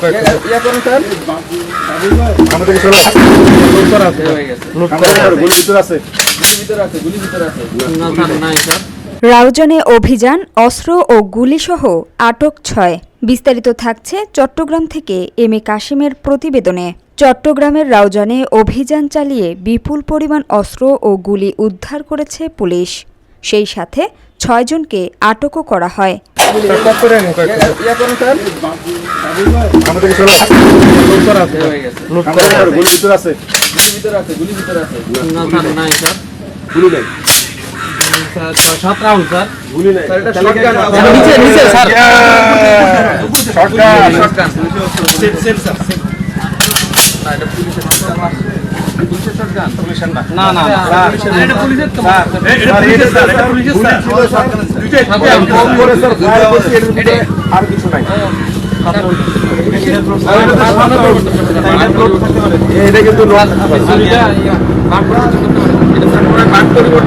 ইয়া করুন স্যার। আমাদের চলো লোড করা আছে, হয়ে গেছে। লোড করা গুলি ভিতর আছে। গুলি ভিতরে আছে, গুলি ভিতরে আছে। না স্যার নাই স্যার। রাউজানে অভিযান, অস্ত্র ও গুলিসহ আটক 6। বিস্তারিত থাকছে চট্টগ্রাম থেকে এম এ কাশিমের প্রতিবেদনে। চট্টগ্রামের রাউজানে অভিযান চালিয়ে বিপুল পরিমাণ অস্ত্র ও গুলি উদ্ধার করেছে পুলিশ। সেই সাথে 6 জনকে আটকও করা হয়। ইয়া করুন স্যার। আমাদের চলো লোড করা আছে, হয়ে গেছে। লোড করা গুলি ভিতর আছে। গুলি ভিতরে আছে, গুলি ভিতরে আছে। না স্যার নাই স্যার। গুলি নাই, স্যার 7 রাউন্ড স্যার। গুলি নাই। স্যার এটা শটগান। নিচে নিচে sir. Shotgun. Shotgun. Safe safe sir. না এটা পুলিশের শটগান। পুলিশের শটগান। পুলিশের না। না না এটা পুলিশের তো। স্যার এটা স্যার এটা পুলিশের স্যার। দুইটাই কম করে স্যার ফায়ার করছি, এর ভিতরে আর কিছু নাই। এটা কিন্তু লোড এটা স্যার পরে বাদ পরিবর্তন